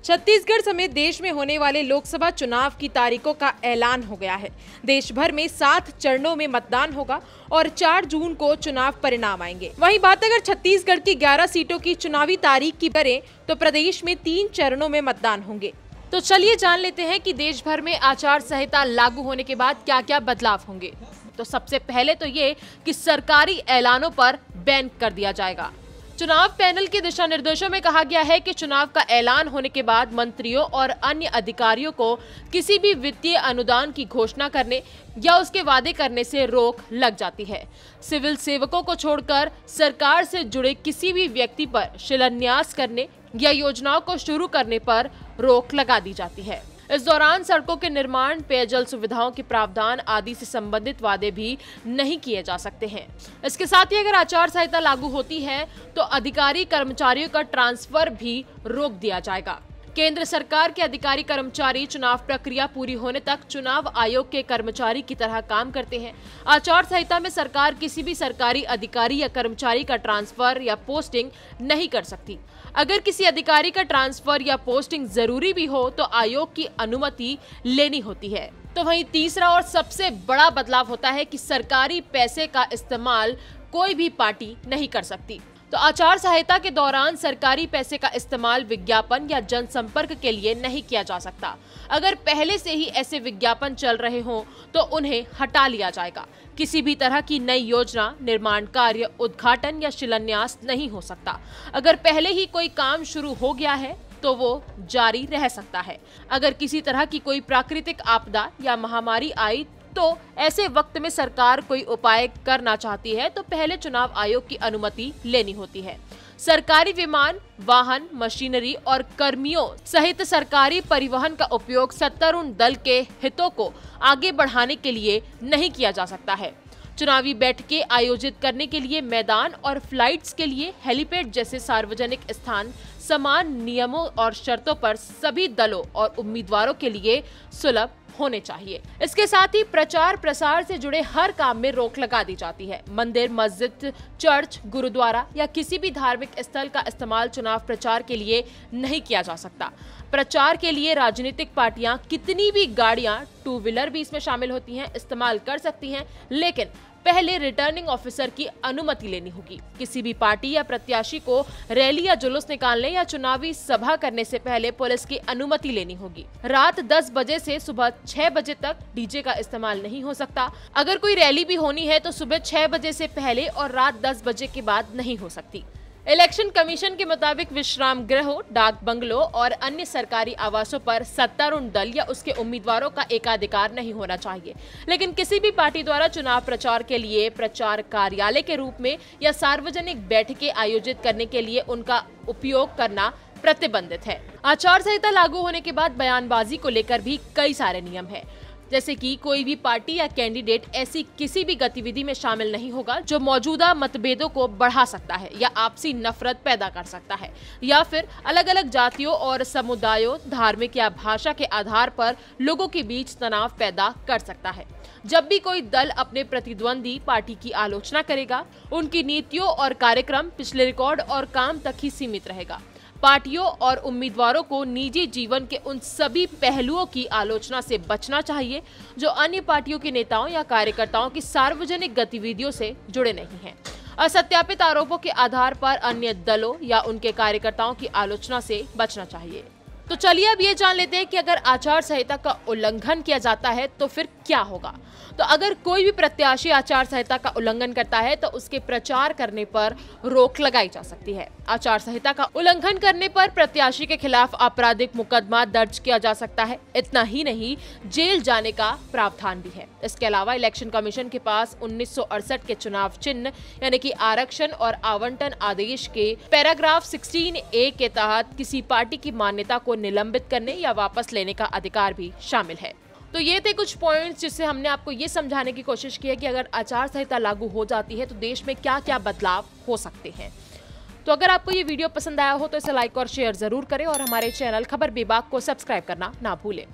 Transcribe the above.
छत्तीसगढ़ समेत देश में होने वाले लोकसभा चुनाव की तारीखों का ऐलान हो गया है। देश भर में 7 चरणों में मतदान होगा और 4 जून को चुनाव परिणाम आएंगे। वहीं बात अगर छत्तीसगढ़ की 11 सीटों की चुनावी तारीख की करें तो प्रदेश में 3 चरणों में मतदान होंगे। तो चलिए जान लेते हैं कि देश भर में आचार संहिता लागू होने के बाद क्या क्या बदलाव होंगे। तो सबसे पहले तो ये कि सरकारी ऐलानों पर बैन कर दिया जाएगा। चुनाव पैनल के दिशा निर्देशों में कहा गया है कि चुनाव का ऐलान होने के बाद मंत्रियों और अन्य अधिकारियों को किसी भी वित्तीय अनुदान की घोषणा करने या उसके वादे करने से रोक लग जाती है। सिविल सेवकों को छोड़कर सरकार से जुड़े किसी भी व्यक्ति पर शिलान्यास करने या योजनाओं को शुरू करने पर रोक लगा दी जाती है। इस दौरान सड़कों के निर्माण, पेयजल सुविधाओं के प्रावधान आदि से संबंधित वादे भी नहीं किए जा सकते हैं। इसके साथ ही अगर आचार संहिता लागू होती है तो अधिकारी कर्मचारियों का ट्रांसफर भी रोक दिया जाएगा। केंद्र सरकार के अधिकारी कर्मचारी चुनाव प्रक्रिया पूरी होने तक चुनाव आयोग के कर्मचारी की तरह काम करते हैं। आचार संहिता में सरकार किसी भी सरकारी अधिकारी या कर्मचारी का ट्रांसफर या पोस्टिंग नहीं कर सकती। अगर किसी अधिकारी का ट्रांसफर या पोस्टिंग जरूरी भी हो तो आयोग की अनुमति लेनी होती है। तो वहीं तीसरा और सबसे बड़ा बदलाव होता है कि सरकारी पैसे का इस्तेमाल कोई भी पार्टी नहीं कर सकती। तो आचार संहिता के दौरान सरकारी पैसे का इस्तेमाल विज्ञापन या जनसंपर्क के लिए नहीं किया जा सकता। अगर पहले से ही ऐसे विज्ञापन चल रहे हों तो उन्हें हटा लिया जाएगा। किसी भी तरह की नई योजना, निर्माण कार्य, उद्घाटन या शिलान्यास नहीं हो सकता। अगर पहले ही कोई काम शुरू हो गया है तो वो जारी रह सकता है। अगर किसी तरह की कोई प्राकृतिक आपदा या महामारी आई तो ऐसे वक्त में सरकार कोई उपाय करना चाहती है तो पहले चुनाव आयोग की अनुमति लेनी होती है। सरकारी विमान, वाहन, मशीनरी और कर्मियों सहित सरकारी परिवहन का उपयोग सत्तारूढ़ दल के हितों को आगे बढ़ाने के लिए नहीं किया जा सकता है। चुनावी बैठकें आयोजित करने के लिए मैदान और फ्लाइट्स के लिए हेलीपैड जैसे सार्वजनिक स्थान समान नियमों और शर्तों पर सभी दलों और उम्मीदवारों के लिए सुलभ होने चाहिए। इसके साथ ही प्रचार प्रसार से जुड़े हर काम में रोक लगा दी जाती है। मंदिर, मस्जिद, चर्च, गुरुद्वारा या किसी भी धार्मिक स्थल का इस्तेमाल चुनाव प्रचार के लिए नहीं किया जा सकता। प्रचार के लिए राजनीतिक पार्टियां कितनी भी गाड़ियां, 2 व्हीलर भी इसमें शामिल होती हैं, इस्तेमाल कर सकती हैं, लेकिन पहले रिटर्निंग ऑफिसर की अनुमति लेनी होगी। किसी भी पार्टी या प्रत्याशी को रैली या जुलूस निकालने या चुनावी सभा करने से पहले पुलिस की अनुमति लेनी होगी। रात 10 बजे से सुबह 6 बजे तक डीजे का इस्तेमाल नहीं हो सकता। अगर कोई रैली भी होनी है तो सुबह 6 बजे से पहले और रात 10 बजे के बाद नहीं हो सकती। इलेक्शन कमीशन के मुताबिक विश्राम गृहों, डाक बंगलों और अन्य सरकारी आवासों पर सत्तारूढ़ दल या उसके उम्मीदवारों का एकाधिकार नहीं होना चाहिए। लेकिन किसी भी पार्टी द्वारा चुनाव प्रचार के लिए प्रचार कार्यालय के रूप में या सार्वजनिक बैठकें आयोजित करने के लिए उनका उपयोग करना प्रतिबंधित है। आचार संहिता लागू होने के बाद बयानबाजी को लेकर भी कई सारे नियम हैं। जैसे कि कोई भी पार्टी या कैंडिडेट ऐसी किसी भी गतिविधि में शामिल नहीं होगा जो मौजूदा मतभेदों को बढ़ा सकता है या आपसी नफरत पैदा कर सकता है या फिर अलग अलग जातियों और समुदायों, धार्मिक या भाषा के आधार पर लोगों के बीच तनाव पैदा कर सकता है। जब भी कोई दल अपने प्रतिद्वंदी पार्टी की आलोचना करेगा, उनकी नीतियों और कार्यक्रम, पिछले रिकॉर्ड और काम तक ही सीमित रहेगा। पार्टियों और उम्मीदवारों को निजी जीवन के उन सभी पहलुओं की आलोचना से बचना चाहिए जो अन्य पार्टियों के नेताओं या कार्यकर्ताओं की सार्वजनिक गतिविधियों से जुड़े नहीं हैं। असत्यापित आरोपों के आधार पर अन्य दलों या उनके कार्यकर्ताओं की आलोचना से बचना चाहिए। तो चलिए अब ये जान लेते हैं कि अगर आचार संहिता का उल्लंघन किया जाता है तो फिर क्या होगा। तो अगर कोई भी प्रत्याशी आचार संहिता का उल्लंघन करता है तो उसके प्रचार करने पर रोक लगाई जा सकती है। आचार संहिता का उल्लंघन करने पर प्रत्याशी के खिलाफ आपराधिक मुकदमा दर्ज किया जा सकता है। इतना ही नहीं, जेल जाने का प्रावधान भी है। इसके अलावा इलेक्शन कमीशन के पास 1968 के चुनाव चिन्ह यानी कि आरक्षण और आवंटन आदेश के पैराग्राफ 16A के तहत किसी पार्टी की मान्यता को निलंबित करने या वापस लेने का अधिकार भी शामिल है। तो ये थे कुछ पॉइंट्स जिससे हमने आपको ये समझाने की कोशिश की है कि अगर आचार संहिता लागू हो जाती है तो देश में क्या क्या बदलाव हो सकते हैं। तो अगर आपको ये वीडियो पसंद आया हो तो इसे लाइक और शेयर जरूर करें और हमारे चैनल खबर बेबाक को सब्सक्राइब करना ना भूलें।